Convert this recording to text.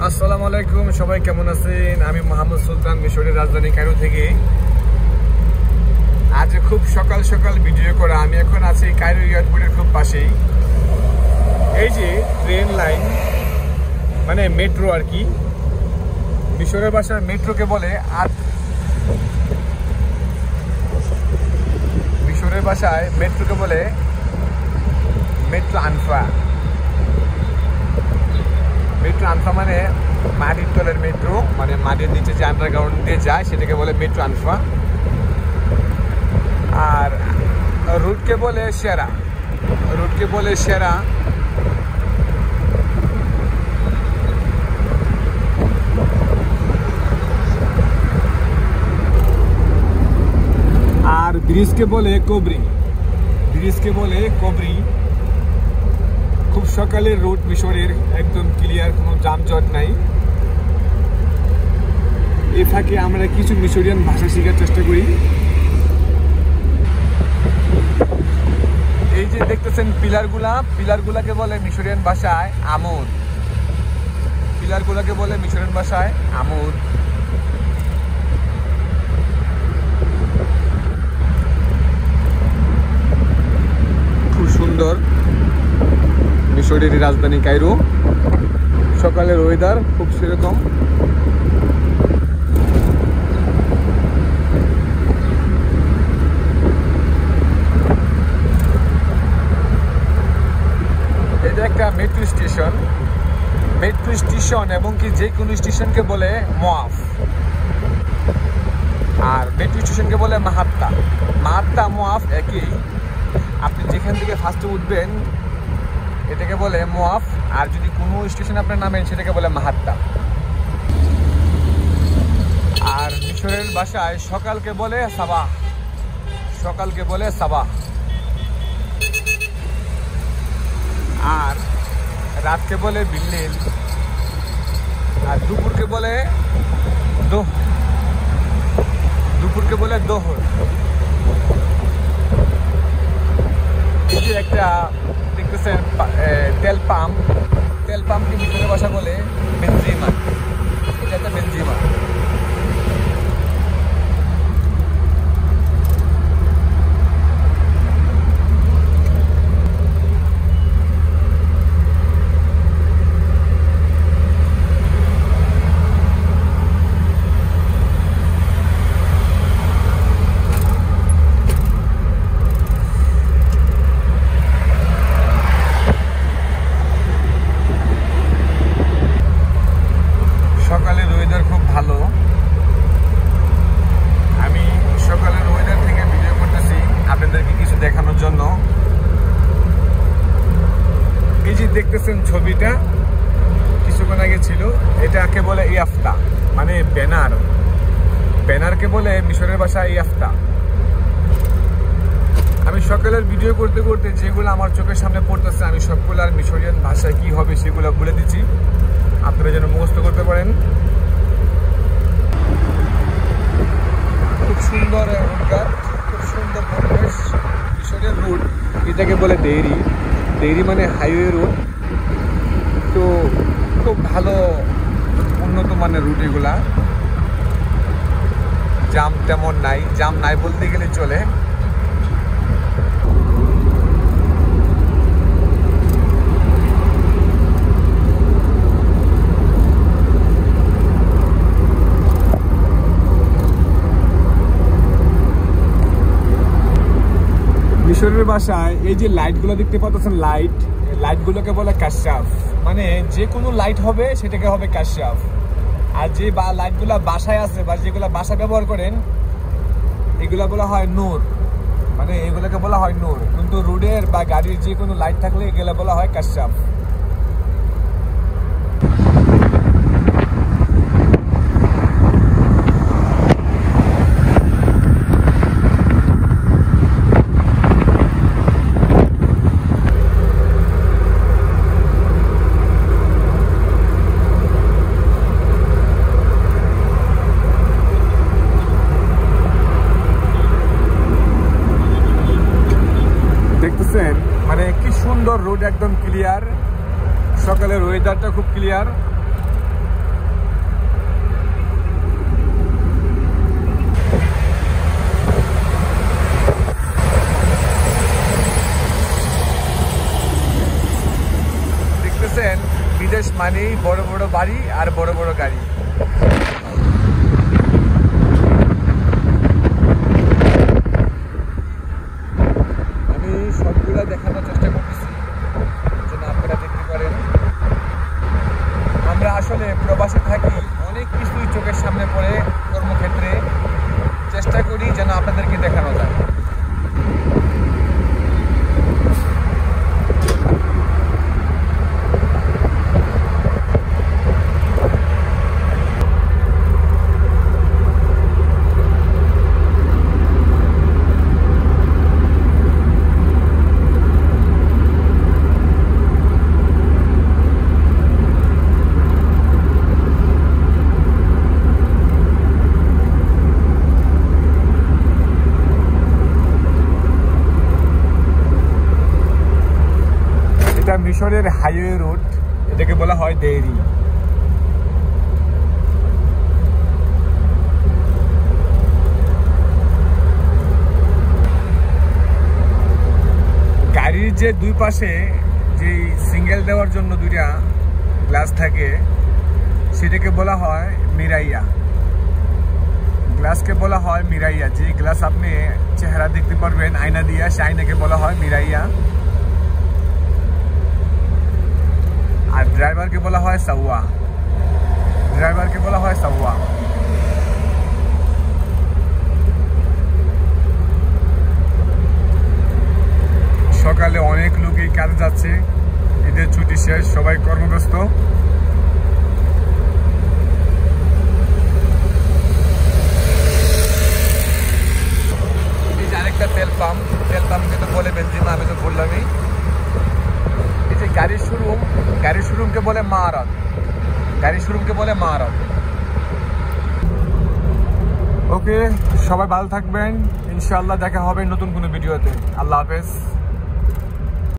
আসসালামু আলাইকুম, সবাই কেমন আছেন? আমি মোহাম্মদ সুলতান, মিশরের রাজধানী কায়রো থেকে। আজ খুব সকাল সকাল ভিডিও করা। আমি এখন আছি কায়রো এয়ারপোর্টের খুব পাশেই। এই যে ট্রেন লাইন মানে মেট্রো আর কি, মিশরের ভাষায় মেট্রোকে বলে মিশরের ভাষায় মেট্রোকে বলে মেট্রো আনফা। মেট্রো আনফা মানে মাটির তলের মেট্রো, মানে মাটির নিচে যে আন্ডারগ্রাউন্ড দিয়ে যায় সেটাকে বলে মেট্রো আনফা। আর রুটকে বলে সেরা, আর ব্রিজকে বলে কোবরি। খুব সকালের রুট মিশরের, একদম ক্লিয়ার, কোনো যানজট নাই। এ ফাঁকে আমরা কিছু মিশরিয়ান ভাষা শেখার চেষ্টা করি। এই যে দেখতেছেন পিলারগুলাকে বলে মিশরিয়ান ভাষায় আমুদ। খুব সুন্দর মিশরের রাজধানী কায়রো। সকালের ওয়েদার খুব সেরকম। এটা একটা মেট্রো স্টেশন এবং কি যে কোনো স্টেশনকে বলে মোয়াফ, আর মেট্রো স্টেশনকে বলে মাহাত্তা মোয়াফ একই। আপনি যেখান থেকে ফার্স্টে উঠবেন এটাকে বলে মোয়াফ, আর যদি কোনো স্টেশন আপনার নামেন সেটাকে বলে মাহাত্তা। আর মিশরের ভাষায় সকালকে বলে সাবাহ, আর রাতকে বলে বিল্লিল, আর দুপুরকে বলে দোহর। এই যে একটা দেখতেছেন তেল পাম্পকে মিশরের ভাষা বলে বেনজিমা। এটা একটা বেনজিমা। সকালের ওয়েদার খুব ভালো। আমি সকালের ওয়েদার থেকে ভিডিও করতেছি আপনাদেরকে কিছু দেখানোর জন্য। এই যে দেখতেছেন ছবিটা কিছুক্ষণ আগে ছিল, এটাকে বলে ইয়াফতা, মানে ব্যানারকে বলে মিশরের ভাষায় ইয়াফতা। আমি সকালের ভিডিও করতে করতে যেগুলো আমার চোখের সামনে পড়তেছে আমি সবগুলো আর মিশরিয়ান ভাষায় কি হবে সেগুলো বলে দিচ্ছি, আপনারা যেন মুখস্থ করতে পারেন। খুব সুন্দর রোডঘাট, খুব সুন্দর পরিবেশ। মিশরের রুট এটাকে বলে ডেইরি মানে হাইওয়ে রুট। তো খুব ভালো উন্নত মানের রুট এগুলা। জাম তেমন নাই, জাম নাই বলতে গেলে চলে। মিশরের ভাষায় এই যে লাইটগুলো দেখতে পাচ্ছেন, লাইটগুলোকে বলে কাশাফ, মানে যে কোনো লাইট হবে সেটাকে হবে কাশাফ। আর যে লাইটগুলো বাসায় আছে বা যেগুলো বাসা ব্যবহার করেন এগুলা বলা হয় নূর, মানে এগুলোকে বলা হয় নূর। কিন্তু রোডের বা গাড়ির যে কোনো লাইট থাকলে এগুলো বলা হয় কাশাফ। মানে কি সুন্দর রোড, একদম ক্লিয়ার। সকালের ওয়েদারটা খুব ক্লিয়ার। বুঝছেন বিদেশ মানেই বড় বড় বাড়ি আর বড় বড় গাড়ি। আমি সবগুলা দেখানোর চেষ্টা করতেছি যেন আপনারা দেখতে পারেন। আমরা আসলে প্রবাসে থাকি, অনেক কিছুই চোখের সামনে পড়ে কর্মক্ষেত্রে, চেষ্টা করি যেন আপনাদেরকে দেখানো যায়। মিশরের হাইওয়ে রোড, এটাকে বলা হয় ডেইরি। গাড়ির যে দুই পাশে যে সিঙ্গেল দেওয়ার জন্য দুইটা গ্লাস থাকে সেটাকে বলা হয় মিরাইয়া। গ্লাসকে বলা হয় মিরাইয়া। যে গ্লাস আপনি চেহারা দেখতে পারবেন আয়না দিয়ে, সে আয়নাকে বলা হয় মিরাইয়া। আর ড্রাইভারকে বলা হয় সাওয়া। ড্রাইভারকে বলা হয় সাওয়া। সকালে অনেক লোকই কাজে যাচ্ছে, ঈদের ছুটি শেষ, সবাই কর্মব্যস্ত। এই যে আরেকটা তেল পাম্প, তেল পাম্পকে তো বলে বেনজিমা, আমি তো বললামই। এই যে গাড়ির শোরুম, গাড়ির শোরুমকে বলে মারাত। গাড়ির শোরুমকে বলে মারাত। ওকে, সবাই ভালো থাকবেন, ইনশাআল্লাহ দেখা হবে নতুন কোনো ভিডিওতে। আল্লাহ হাফেজ।